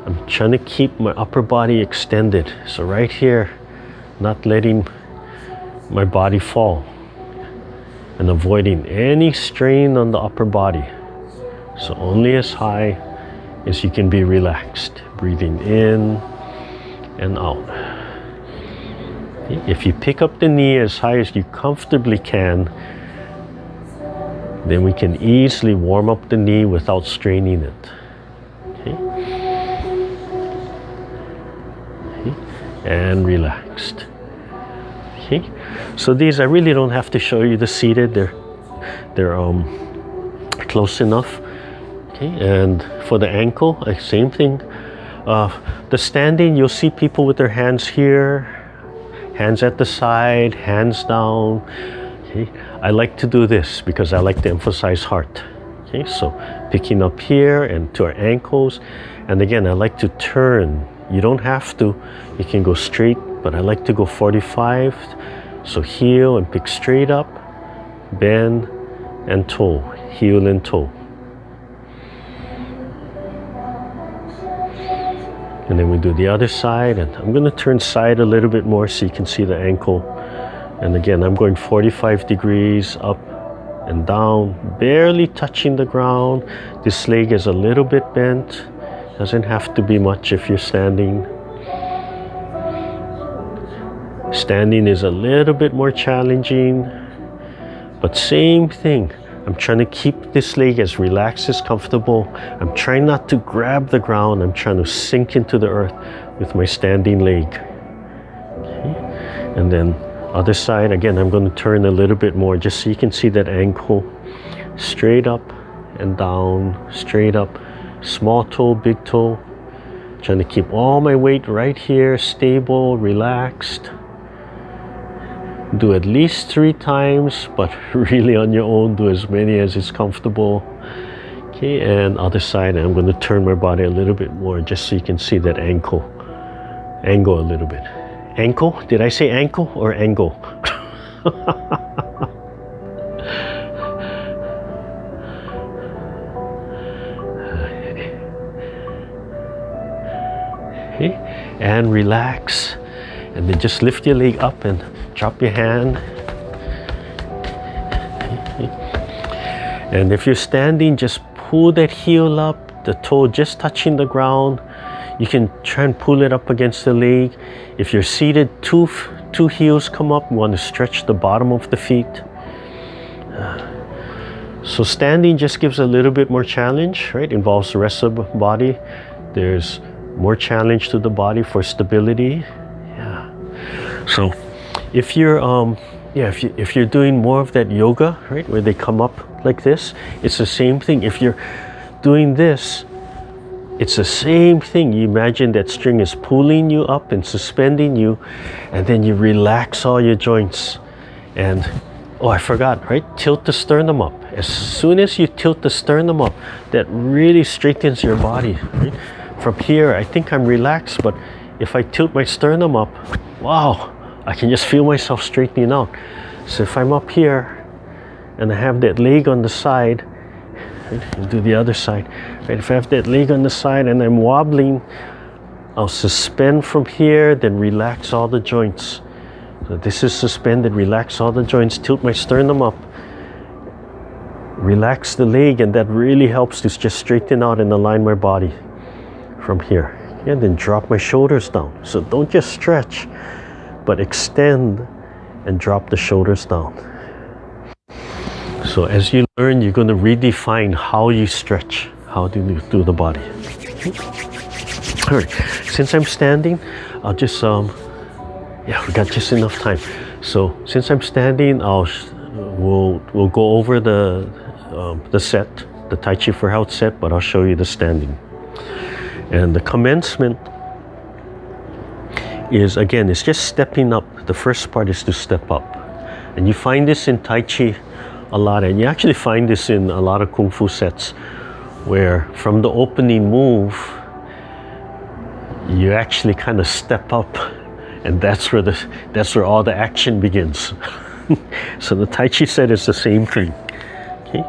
I'm trying to keep my upper body extended. So right here, not letting my body fall and avoiding any strain on the upper body. So only as high as you can be relaxed. Breathing in and out. If you pick up the knee as high as you comfortably can, then we can easily warm up the knee without straining it. Okay? Okay. And relaxed. Okay? So these, I really don't have to show you the seated. They're close enough. Okay? And for the ankle, same thing. The standing, you'll see people with their hands here, hands at the side, hands down. Okay? I like to do this because I like to emphasize heart. Okay, so picking up here and to our ankles. And again, I like to turn. You don't have to. You can go straight, but I like to go 45. So heel and pick straight up, bend and toe, heel and toe. And then we do the other side, and I'm going to turn side a little bit more so you can see the ankle. And again, I'm going 45 degrees up and down, barely touching the ground. This leg is a little bit bent. Doesn't have to be much if you're standing. Standing is a little bit more challenging, but same thing. I'm trying to keep this leg as relaxed as comfortable. I'm trying not to grab the ground. I'm trying to sink into the earth with my standing leg. Okay. And then other side, again, I'm going to turn a little bit more just so you can see that ankle. Straight up and down, straight up. Small toe, big toe. Trying to keep all my weight right here, stable, relaxed. Do at least 3 times, but really on your own, do as many as is comfortable. Okay, and other side, I'm going to turn my body a little bit more just so you can see that ankle. Angle a little bit. Ankle? Did I say ankle or angle? Okay, and relax. And then just lift your leg up and drop your hand. And if you're standing, just pull that heel up, the toe just touching the ground. You can try and pull it up against the leg. If you're seated, two heels come up. You want to stretch the bottom of the feet. So standing just gives a little bit more challenge, right? Involves the rest of the body. There's more challenge to the body for stability. So if you're if you're doing more of that yoga, right, where they come up like this, it's the same thing. If you're doing this, it's the same thing. You imagine that string is pulling you up and suspending you, and then you relax all your joints. And oh, I forgot, right? Tilt the sternum up. As soon as you tilt the sternum up, that really straightens your body, right? From here, I think I'm relaxed, but if I tilt my sternum up, wow, I can just feel myself straightening out. So if I'm up here and I have that leg on the side, right, and do the other side, right? If I have that leg on the side and I'm wobbling, I'll suspend from here, then relax all the joints. So this is suspended, relax all the joints, tilt my sternum up, relax the leg, and that really helps to just straighten out and align my body from here. And then drop my shoulders down. So don't just stretch, but extend and drop the shoulders down. So as you learn, you're going to redefine how you stretch, how do you do the body. All right, since I'm standing, I'll just yeah, we got just enough time. So since I'm standing, we'll go over the set, the Tai Chi for Health set, but I'll show you the standing. And the commencement is, again, it's just stepping up. The first part is to step up. And you find this in Tai Chi a lot, and you actually find this in a lot of Kung Fu sets, where from the opening move, you actually kind of step up, and that's where all the action begins. So the Tai Chi set is the same thing. Okay.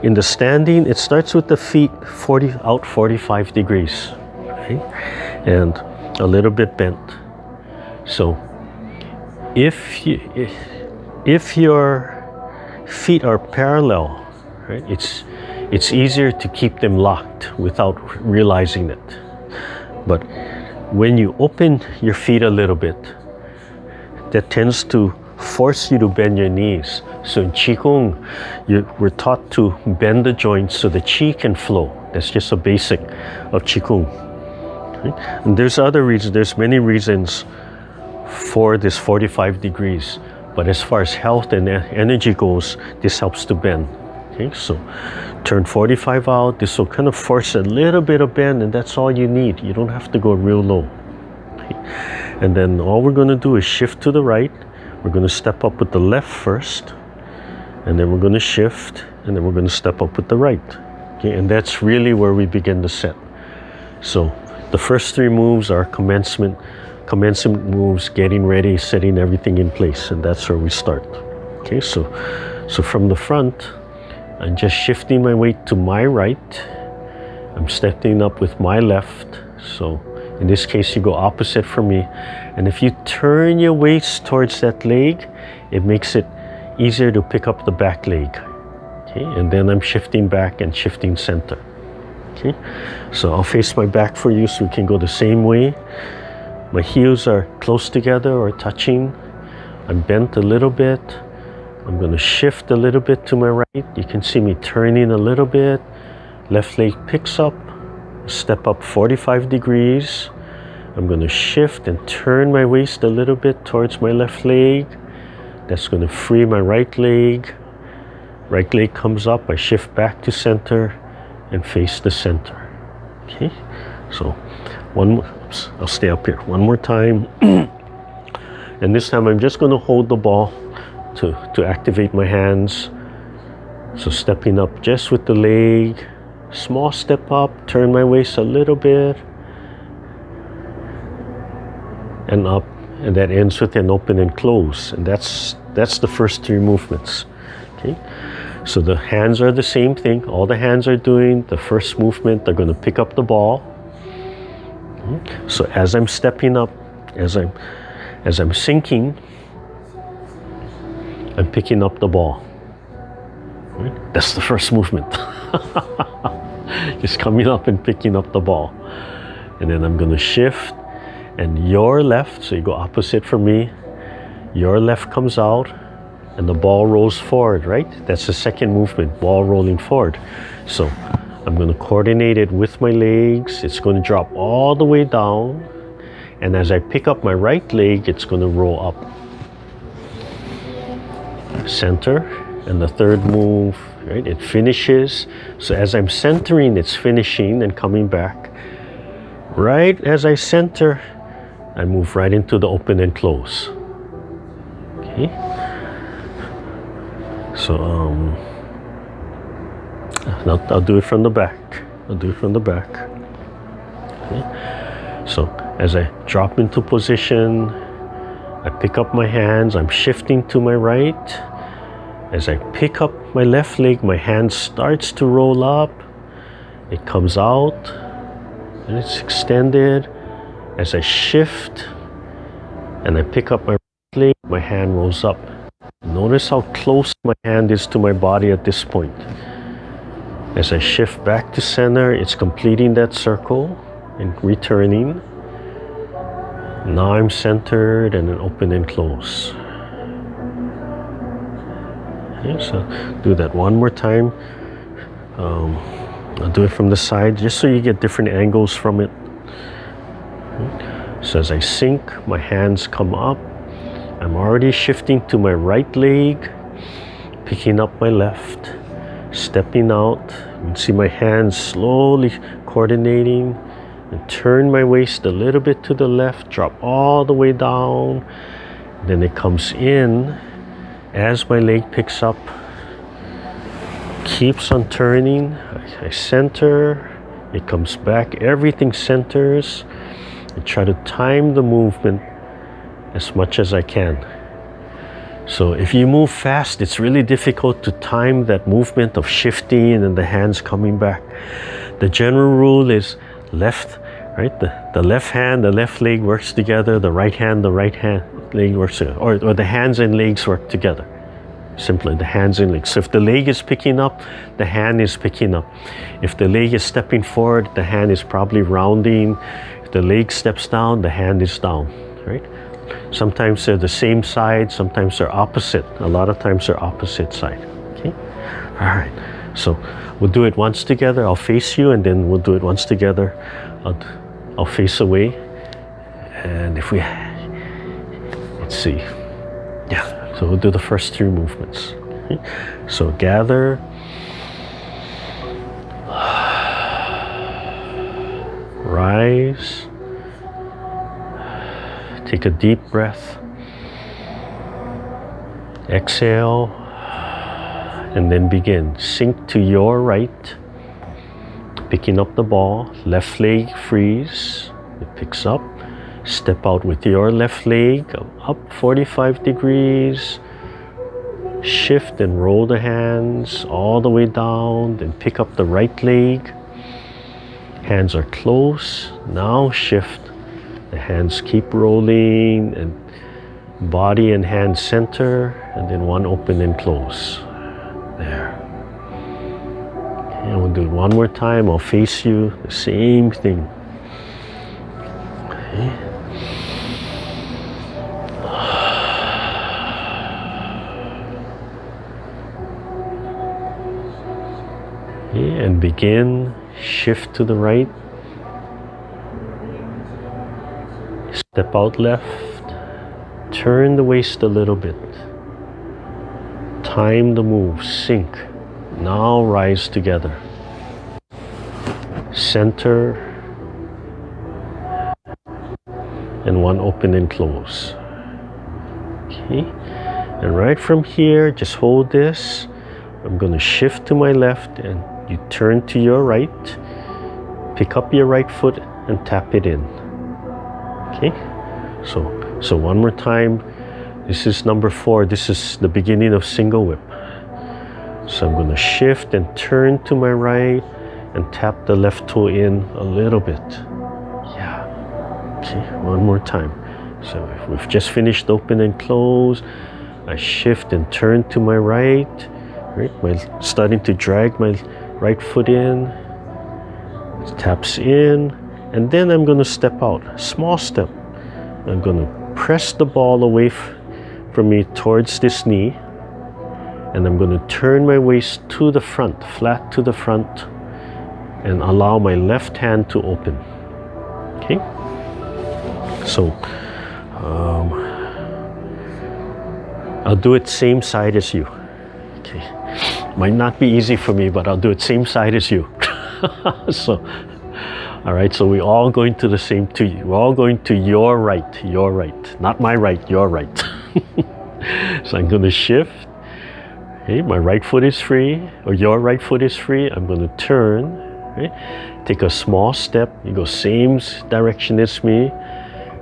In the standing, it starts with the feet 45 degrees, right? And a little bit bent. So if your feet are parallel, right, it's easier to keep them locked without realizing it. But when you open your feet a little bit, that tends to force you to bend your knees. So in Qigong, we're taught to bend the joints so the Qi can flow. That's just a basic of Qigong. Right? And there's other reasons, there's many reasons for this 45 degrees. But as far as health and energy goes, this helps to bend. Okay, so turn 45 out, this will kind of force a little bit of bend, and that's all you need. You don't have to go real low. Okay? And then all we're going to do is shift to the right. We're going to step up with the left first, and then we're going to shift, and then we're going to step up with the right. Okay, and that's really where we begin the set. So the first three moves are commencement moves, getting ready, setting everything in place, and that's where we start. Okay, so from the front, I'm just shifting my weight to my right. I'm stepping up with my left. So in this case, you go opposite from me. And if you turn your waist towards that leg, it makes it easier to pick up the back leg. Okay, and then I'm shifting back and shifting center. Okay, so I'll face my back for you so we can go the same way. My heels are close together or touching. I'm bent a little bit. I'm going to shift a little bit to my right. You can see me turning a little bit. Left leg picks up. Step up 45 degrees. I'm going to shift and turn my waist a little bit towards my left leg. That's going to free my right leg. Right leg comes up. I shift back to center and face the center. Okay, so I'll stay up here one more time. And this time I'm just going to hold the ball to activate my hands. So stepping up just with the leg, small step up, turn my waist a little bit, and up, and that ends with an open and close. And that's the first three movements. Okay, so the hands are the same thing. All the hands are doing the first movement. They're going to pick up the ball. So as I'm stepping up, as I'm sinking, I'm picking up the ball. Right? That's the first movement. Just coming up and picking up the ball. And then I'm going to shift, and your left, so you go opposite from me, your left comes out, and the ball rolls forward, right? That's the second movement, ball rolling forward. So I'm going to coordinate it with my legs. It's going to drop all the way down. And as I pick up my right leg, it's going to roll up. Center. And the third move right? It finishes. So as I'm centering, it's finishing and coming back. Right as I center, I move right into the open and close. Okay. So I'll do it from the back. Okay. So as I drop into position, I pick up my hands, I'm shifting to my right. As I pick up my left leg, my hand starts to roll up. It comes out and it's extended. As I shift and I pick up my right leg, my hand rolls up. Notice how close my hand is to my body at this point. As I shift back to center, it's completing that circle and returning. Now I'm centered and then open and close. Okay, so do that one more time. I'll do it from the side just so you get different angles from it. So as I sink, my hands come up. I'm already shifting to my right leg, picking up my left, stepping out. You can see my hands slowly coordinating, and turn my waist a little bit to the left, drop all the way down. Then it comes in as my leg picks up, keeps on turning. I center, it comes back, everything centers. I try to time the movement as much as I can. So if you move fast, it's really difficult to time that movement of shifting and the hands coming back. The general rule is left, right? The left hand, the left leg works together. The right hand leg works together. Or the hands and legs work together. Simply the hands and legs. So if the leg is picking up, the hand is picking up. If the leg is stepping forward, the hand is probably rounding. If the leg steps down, the hand is down, right? Sometimes they're the same side, sometimes they're opposite. A lot of times they're opposite side. Okay? All right. So we'll do it once together. I'll face you, and then we'll do it once together. I'll face away. And if we, let's see. Yeah. So we'll do the first three movements. Okay? So gather. Rise. Take a deep breath. Exhale. And then begin. Sink to your right. Picking up the ball. Left leg freeze. It picks up. Step out with your left leg. Up 45 degrees. Shift and roll the hands all the way down. Then pick up the right leg. Hands are close. Now shift. The hands keep rolling, and body and hand center, and then one open and close. There. And we'll do it one more time. I'll face you. The same thing. Okay. Okay, and begin. Shift to the right. Step out left, turn the waist a little bit, time the move, sink, now rise together, center, and one open and close. Okay, and right from here, just hold this. I'm going to shift to my left, and you turn to your right, pick up your right foot and tap it in. Okay, so one more time. This is number 4. This is the beginning of single whip. So I'm going to shift and turn to my right and tap the left toe in a little bit. Yeah. Okay, one more time. So if we've just finished open and close. I shift and turn to my right. Right, starting to drag my right foot in. It taps in. And then I'm going to step out, small step. I'm going to press the ball away from me towards this knee. And I'm going to turn my waist to the front, flat to the front, and allow my left hand to open. Okay? So, I'll do it same side as you. Okay. Might not be easy for me, but I'll do it same side as you. So, all right, so we're all going to the same, we're all going to your right, not my right, your right. So I'm going to shift. Okay, my right foot is free, or your right foot is free. I'm going to turn. Okay? Take a small step. You go same direction as me.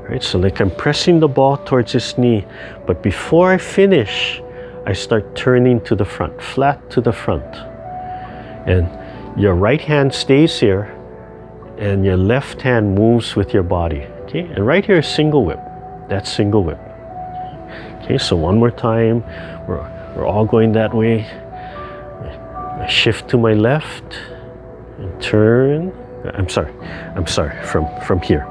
Right? So like I'm pressing the ball towards this knee, but before I finish, I start turning to the front, flat to the front. And your right hand stays here, and your left hand moves with your body. Okay, and right here is single whip. That's single whip. Okay, so one more time. We're all going that way. I shift to my left and turn. I'm sorry, from here.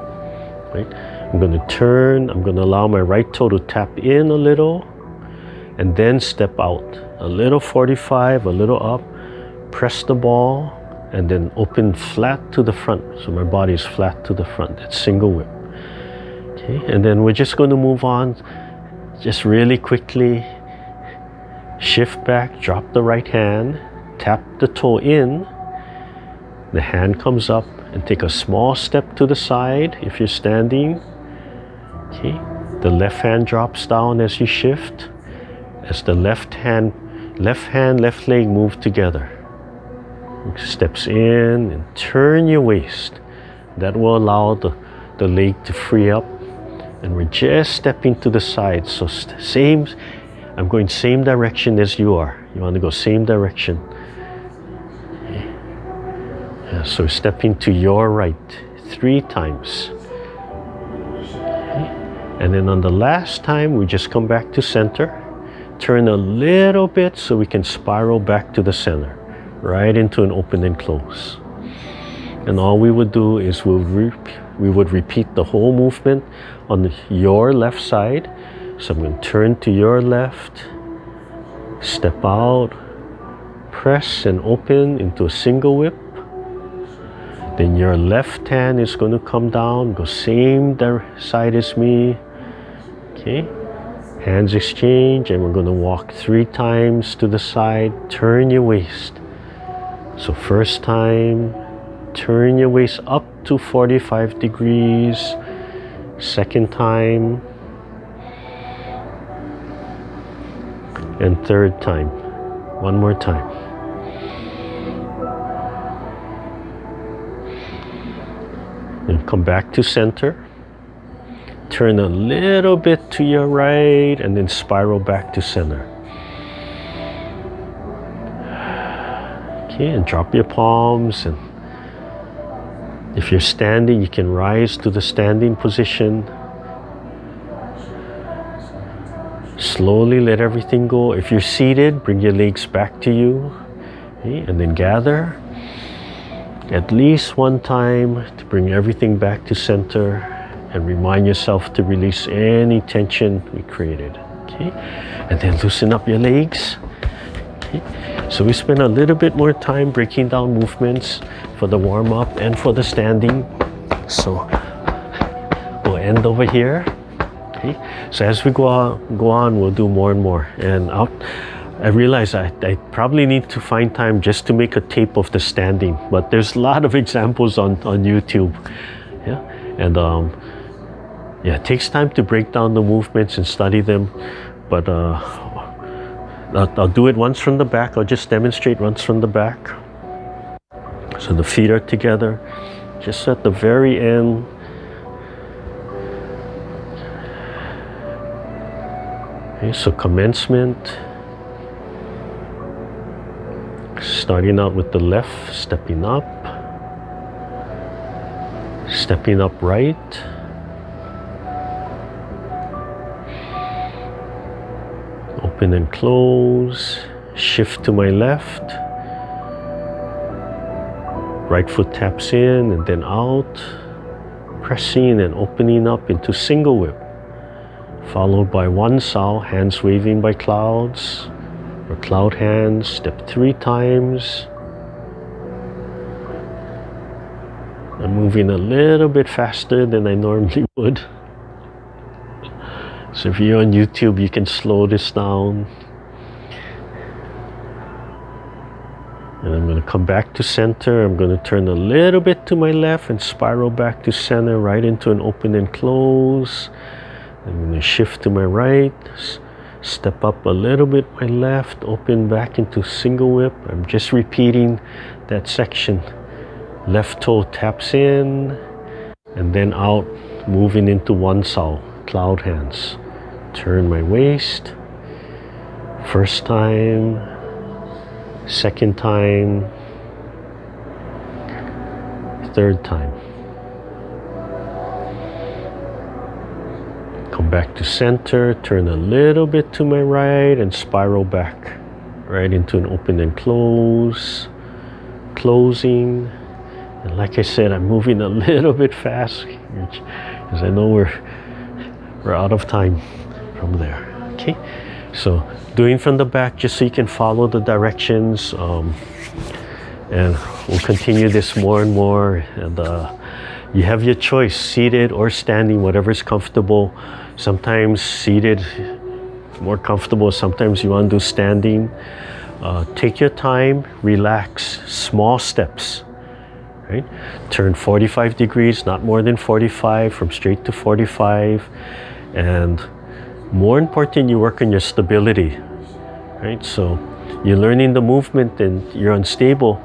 Right? I'm going to turn. I'm going to allow my right toe to tap in a little and then step out. A little 45, a little up. Press the ball and then open flat to the front. So my body is flat to the front. That's single whip. Okay, and then we're just going to move on just really quickly. Shift back, drop the right hand, tap the toe in, the hand comes up, and take a small step to the side if you're standing. Okay, the left hand drops down as you shift, as the left left leg move together. Steps in and turn your waist. That will allow the leg to free up, and we're just stepping to the side. So I'm going same direction as you are. You want to go same direction. Okay. Yeah, so stepping to your right 3 times. Okay. And then on the last time, we just come back to center. Turn a little bit so we can spiral back to the center, right into an open and close. And all we would do is we would repeat the whole movement on your left side. So I'm going to turn to your left, step out, press and open into a single whip. Then your left hand is going to come down, go same side as me. Okay, hands exchange, and we're going to walk 3 times to the side. Turn your waist. So first time, turn your waist up to 45 degrees. Second time. And third time. One more time. And come back to center. Turn a little bit to your right and then spiral back to center. Okay, and drop your palms, and if you're standing, you can rise to the standing position. Slowly let everything go. If you're seated, bring your legs back to you. Okay, and then gather. At least one time to bring everything back to center and remind yourself to release any tension we created. Okay, and then loosen up your legs. Okay, so we spend a little bit more time breaking down movements for the warm-up and for the standing. So we'll end over here. Okay. So as we go on, we'll do more and more. And I realize I probably need to find time just to make a tape of the standing, but there's a lot of examples on YouTube. Yeah, and yeah, it takes time to break down the movements and study them. But I'll do it once from the back. I'll just demonstrate once from the back. So the feet are together, just at the very end. Okay, so commencement. Starting out with the left, stepping up right. Open and close. Shift to my left. Right foot taps in and then out. Pressing and opening up into single whip. Followed by Wan Sau, hands waving by clouds, or cloud hands. Step 3 times. I'm moving a little bit faster than I normally would. So if you're on YouTube, you can slow this down. And I'm going to come back to center. I'm going to turn a little bit to my left and spiral back to center, right into an open and close. I'm going to shift to my right, step up a little bit my left, open back into single whip. I'm just repeating that section. Left toe taps in and then out, moving into Wan Sau, cloud hands. Turn my waist. First time, second time, third time. Come back to center, turn a little bit to my right and spiral back right into an open and close, closing. And like I said, I'm moving a little bit fast because I know we're out of time from there. Okay, so doing from the back just so you can follow the directions, and we'll continue this more and more. And you have your choice, seated or standing, whatever is comfortable. Sometimes seated more comfortable, sometimes you want to do standing. Take your time, relax, small steps. Right? Turn 45 degrees, not more than 45, from straight to 45. And more important, you work on your stability. Right? So you're learning the movement and you're unstable.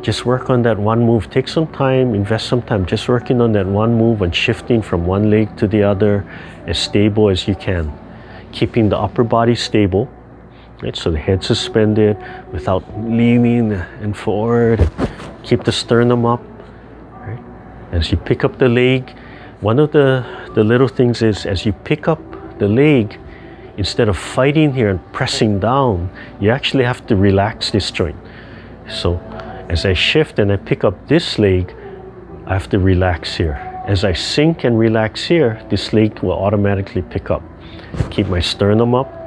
Just work on that one move. Take some time, invest some time just working on that one move and shifting from one leg to the other as stable as you can. Keeping the upper body stable. Right? So the head suspended without leaning and forward. Keep the sternum up. Right? As you pick up the leg, one of the little things is as you pick up the leg, instead of fighting here and pressing down, you actually have to relax this joint. So as I shift and I pick up this leg, I have to relax here. As I sink and relax here, this leg will automatically pick up. Keep my sternum up.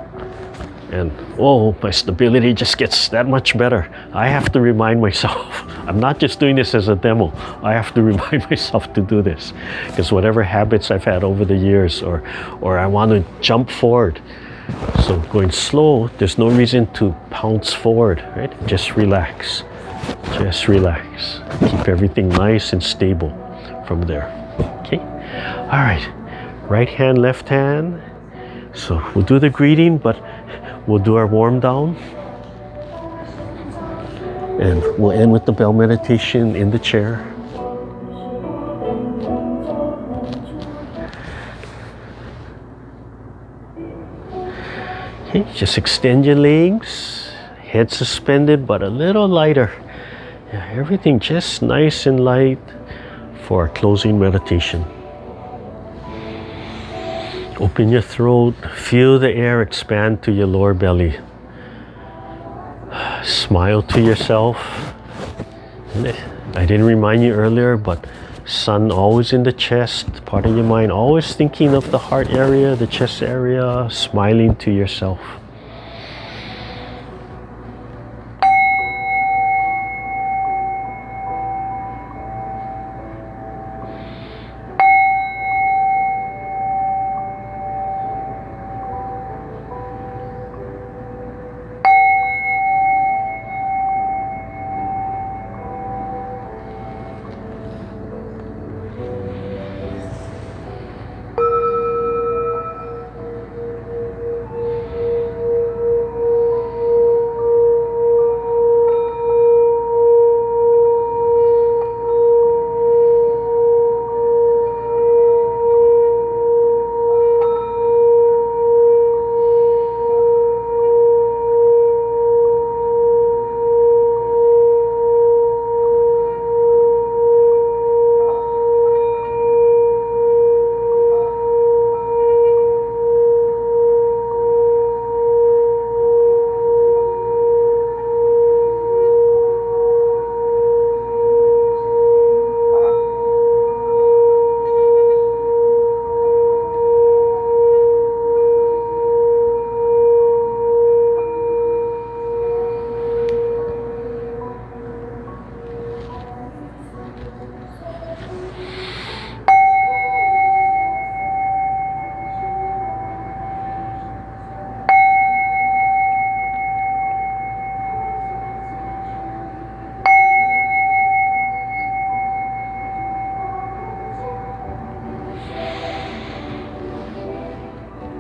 And oh, my stability just gets that much better. I have to remind myself, I'm not just doing this as a demo. I have to remind myself to do this. Because whatever habits I've had over the years, or I want to jump forward. So going slow, there's no reason to pounce forward, right? Just relax. Just relax. Keep everything nice and stable from there. Okay? All right. Right hand, left hand. So we'll do the greeting, but we'll do our warm down. And we'll end with the bell meditation in the chair. Okay, just extend your legs, head suspended but a little lighter. Yeah, everything just nice and light for our closing meditation. Open your throat, feel the air expand to your lower belly. Smile to yourself. I didn't remind you earlier, but sun always in the chest, part of your mind, always thinking of the heart area, the chest area, smiling to yourself.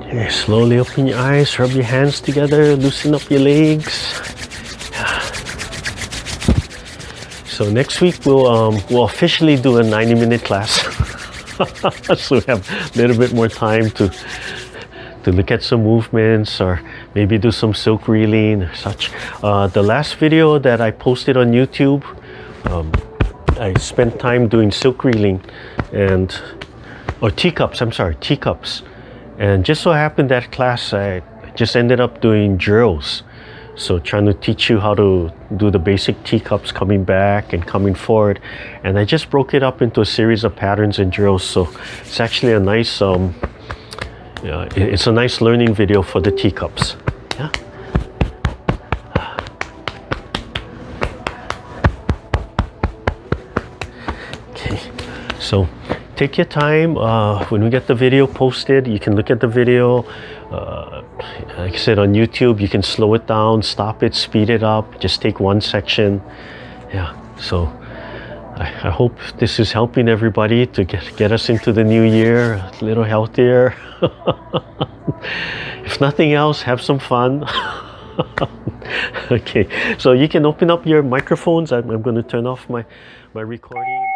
Okay, slowly open your eyes, rub your hands together, loosen up your legs. So next week we'll officially do a 90-minute class. So we have a little bit more time to look at some movements or maybe do some silk reeling or such. The last video that I posted on YouTube, I spent time doing silk reeling or teacups, teacups. And just so happened that class, I just ended up doing drills. So trying to teach you how to do the basic teacups, coming back and coming forward. And I just broke it up into a series of patterns and drills. So it's actually a nice, it's a nice learning video for the teacups. Yeah. Okay, so take your time. When we get the video posted, you can look at the video. Like I said, on YouTube, you can slow it down, stop it, speed it up, just take one section. Yeah, so I hope this is helping everybody to get us into the new year a little healthier. If nothing else, have some fun. Okay, so you can open up your microphones. I'm going to turn off my recording.